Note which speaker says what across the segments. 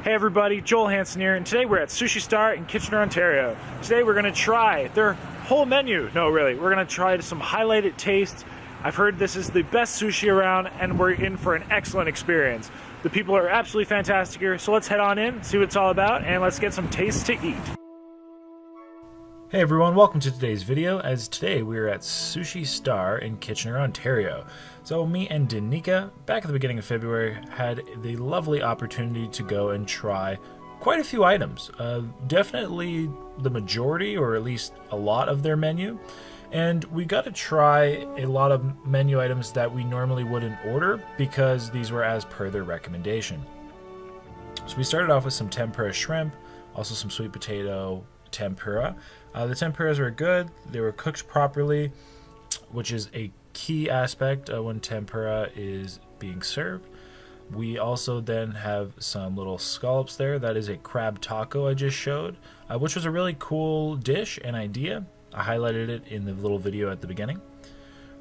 Speaker 1: Hey everybody, Joel Hansen here, and today we're at Sushi Star in Kitchener, Ontario. Today we're going to try their whole menu. No, really, we're going to try some highlighted tastes. I've heard this is the best sushi around, and we're in for an excellent experience. The people are absolutely fantastic here, so let's head on in, see what it's all about, and let's get some tastes to eat. Hey everyone, welcome to today's video, as today we're at Sushi Star in Kitchener, Ontario. So me and Danica, back at the beginning of February, had the lovely opportunity to go and try quite a few items. Definitely the majority, or at least a lot of their menu. And we got to try a lot of menu items that we normally wouldn't order because these were as per their recommendation. So we started off with some tempura shrimp, also some sweet potato tempura. The tempuras were good. They were cooked properly, which is a key aspect when tempura is being served. We also then have some little scallops there. That is a crab taco I just showed, which was a really cool dish and idea. I highlighted it in the little video at the beginning.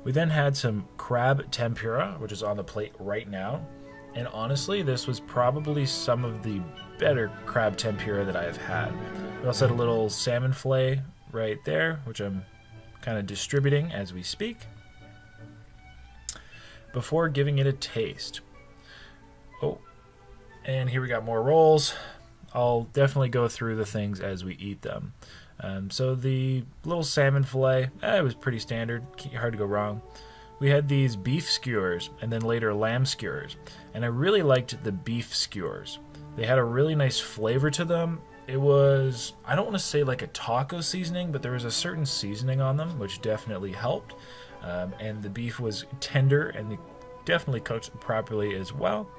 Speaker 1: We then had some crab tempura, which is on the plate right now. And honestly, this was probably some of the better crab tempura that I have had. We also had a little salmon fillet right there, which I'm kind of distributing as we speak, before giving it a taste. Oh, and here we got more rolls. I'll definitely go through the things as we eat them. So the little salmon fillet, it was pretty standard, hard to go wrong. We had these beef skewers and then later lamb skewers, and I really liked the beef skewers. They had a really nice flavor to them. It was, I don't want to say like a taco seasoning, but there was a certain seasoning on them which definitely helped. And the beef was tender and they definitely cooked properly as well.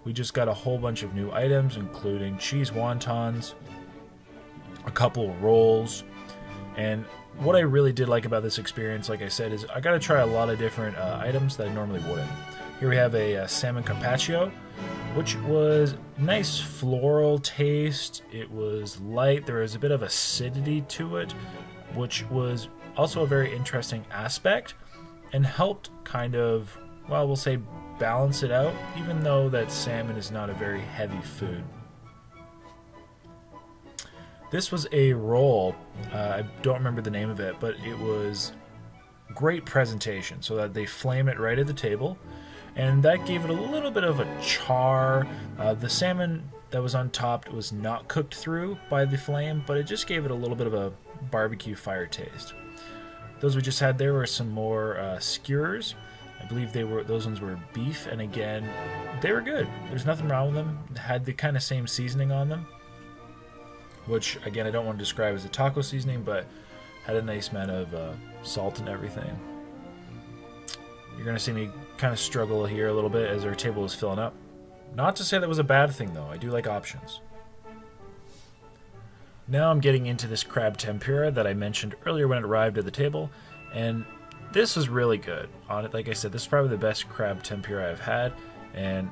Speaker 1: We just got a whole bunch of new items, including cheese wontons, a couple rolls, and what I really did like about this experience, like I said, is I got to try a lot of different items that I normally wouldn't. Here we have a salmon carpaccio, which was nice floral taste. It was light. There was a bit of acidity to it, which was also a very interesting aspect and helped kind of, well, we'll say balance it out, even though that salmon is not a very heavy food. This was a roll. I don't remember the name of it, but it was great presentation so that they flame it right at the table, and that gave it a little bit of a char. The salmon that was on top was not cooked through by the flame, but it just gave it a little bit of a barbecue fire taste. Those we just had there were some more skewers. I believe those ones were beef, and again, they were good. There's nothing wrong with them. They had the kind of same seasoning on them, which again I don't want to describe as a taco seasoning, but had a nice amount of salt and everything. You're going to see me kind of struggle here a little bit as our table is filling up. Not to say that was a bad thing though, I do like options. Now I'm getting into this crab tempura that I mentioned earlier when it arrived at the table, and this was really good. On it, like I said, this is probably the best crab tempura I've had, and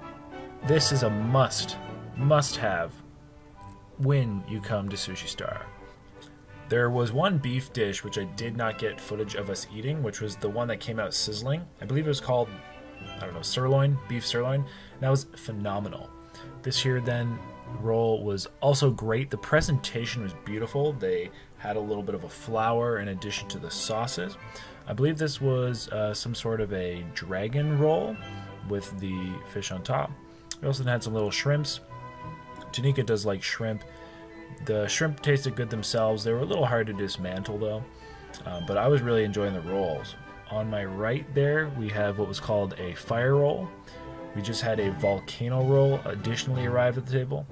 Speaker 1: this is a must-have when you come to Sushi Star. There was one beef dish which I did not get footage of us eating, which was the one that came out sizzling. I believe it was called, I don't know, sirloin, beef sirloin. And that was phenomenal. This here then roll was also great. The presentation was beautiful. They had a little bit of a flour in addition to the sauces. I believe this was some sort of a dragon roll with the fish on top. We also had some little shrimps. Danica does like shrimp. The shrimp tasted good themselves. They were a little hard to dismantle though, but I was really enjoying the rolls. On my right there, we have what was called a fire roll. We just had a volcano roll additionally arrived at the table,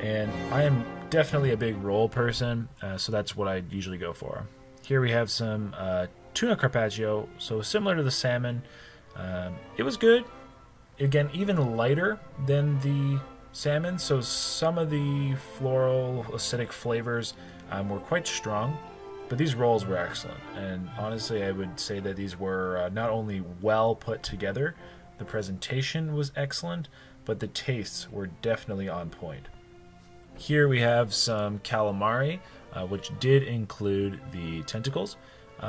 Speaker 1: and I am definitely a big roll person, so that's what I usually go for. Here we have some tuna carpaccio, so similar to the salmon. It was good. Again, even lighter than the salmon, so some of the floral acidic flavors were quite strong, but these rolls were excellent, and honestly I would say that these were not only well put together, the presentation was excellent, but the tastes were definitely on point. Here we have some calamari, which did include the tentacles.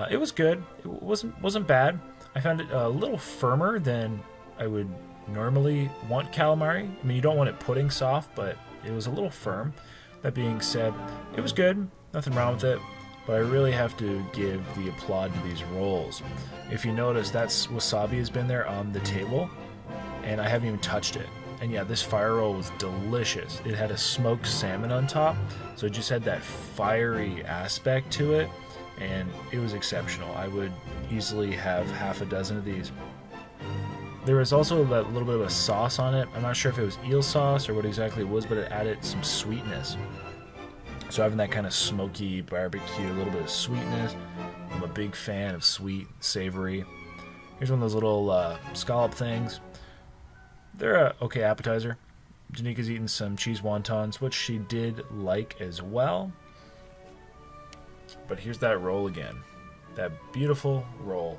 Speaker 1: It was good. It wasn't bad. I found it a little firmer than I would normally want calamari. I mean, you don't want it pudding soft, but it was a little firm. That being said, it was good. Nothing wrong with it. But I really have to give the applaud to these rolls. If you notice, that's wasabi has been there on the table, and I haven't even touched it. And yeah, this fire roll was delicious. It had a smoked salmon on top, so it just had that fiery aspect to it, and it was exceptional. I would easily have half a dozen of these. There was also that little bit of a sauce on it. I'm not sure if it was eel sauce or what exactly it was, but it added some sweetness. So having that kind of smoky barbecue, a little bit of sweetness. I'm a big fan of sweet, savory. Here's one of those little scallop things. They're a okay appetizer. Janika's eating some cheese wontons, which she did like as well. But here's that roll again. That beautiful roll.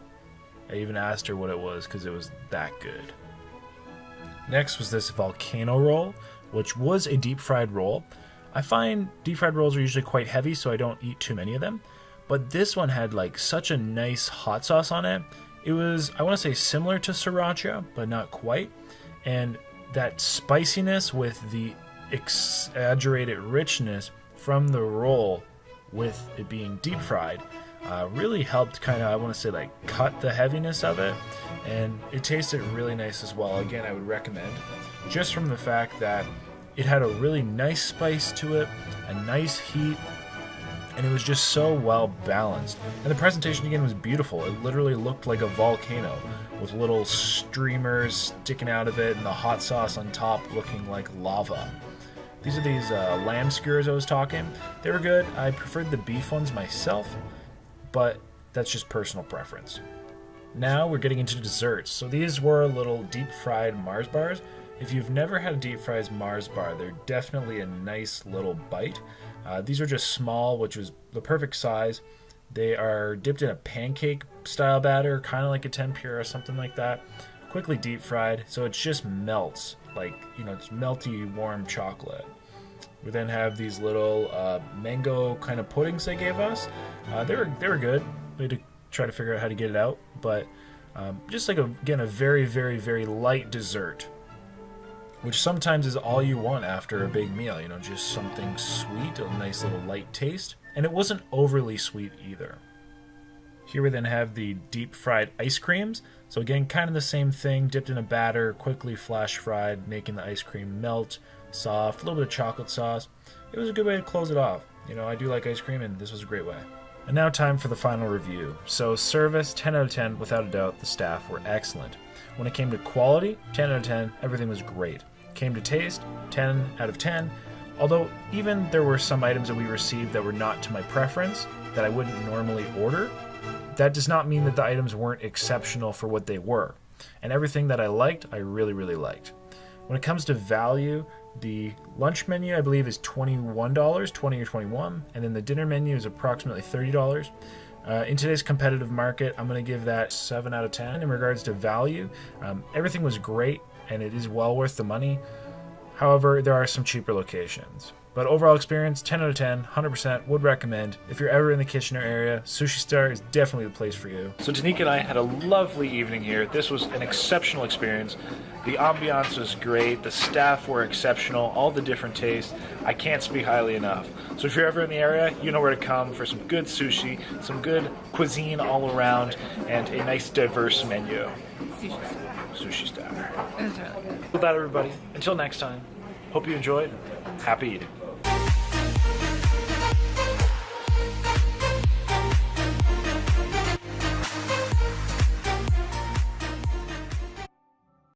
Speaker 1: I even asked her what it was because it was that good. Next was this volcano roll, which was a deep fried roll. I find deep fried rolls are usually quite heavy, so I don't eat too many of them. But this one had like such a nice hot sauce on it. It was, I want to say, similar to sriracha, but not quite. And that spiciness with the exaggerated richness from the roll with it being deep fried really helped kind of, I want to say, like cut the heaviness of it. And it tasted really nice as well. Again, I would recommend, just from the fact that it had a really nice spice to it, a nice heat, and it was just so well balanced. And the presentation again was beautiful. It literally looked like a volcano with little streamers sticking out of it and the hot sauce on top looking like lava. These are these lamb skewers I was talking. They were good. I preferred the beef ones myself, but that's just personal preference. Now we're getting into desserts. So these were little deep fried Mars bars. If you've never had a deep fried Mars bar, they're definitely a nice little bite. These are just small, which was the perfect size. They are dipped in a pancake style batter, kind of like a tempura or something like that. Quickly deep fried, so it just melts like, it's melty warm chocolate. We then have these little mango kind of puddings they gave us. They were good. We had to try to figure out how to get it out, but just like a very, very, very light dessert, which sometimes is all you want after a big meal, just something sweet, a nice little light taste. And it wasn't overly sweet either. Here we then have the deep fried ice creams. So again, kind of the same thing, dipped in a batter, quickly flash fried, making the ice cream melt, soft, a little bit of chocolate sauce. It was a good way to close it off. I do like ice cream, and this was a great way. And now time for the final review. So service, 10 out of 10, without a doubt. The staff were excellent. When it came to quality, 10 out of 10, everything was great. Came to taste, 10 out of 10. Although even there were some items that we received that were not to my preference, that I wouldn't normally order, that does not mean that the items weren't exceptional for what they were. And everything that I liked, I really, really liked. When it comes to value, the lunch menu I believe is $21, $20 or $21, and then the dinner menu is approximately $30. In today's competitive market, I'm going to give that 7 out of 10 in regards to value. Everything was great, and it is well worth the money. However, there are some cheaper locations. But overall experience, 10 out of 10, 100% would recommend. If you're ever in the Kitchener area, Sushi Star is definitely the place for you. So Danica and I had a lovely evening here. This was an exceptional experience. The ambiance was great. The staff were exceptional. All the different tastes. I can't speak highly enough. So if you're ever in the area, you know where to come for some good sushi, some good cuisine all around, and a nice diverse menu. Sushi Star.
Speaker 2: It was really good.
Speaker 1: With that, everybody, until next time, hope you enjoyed. Happy eating.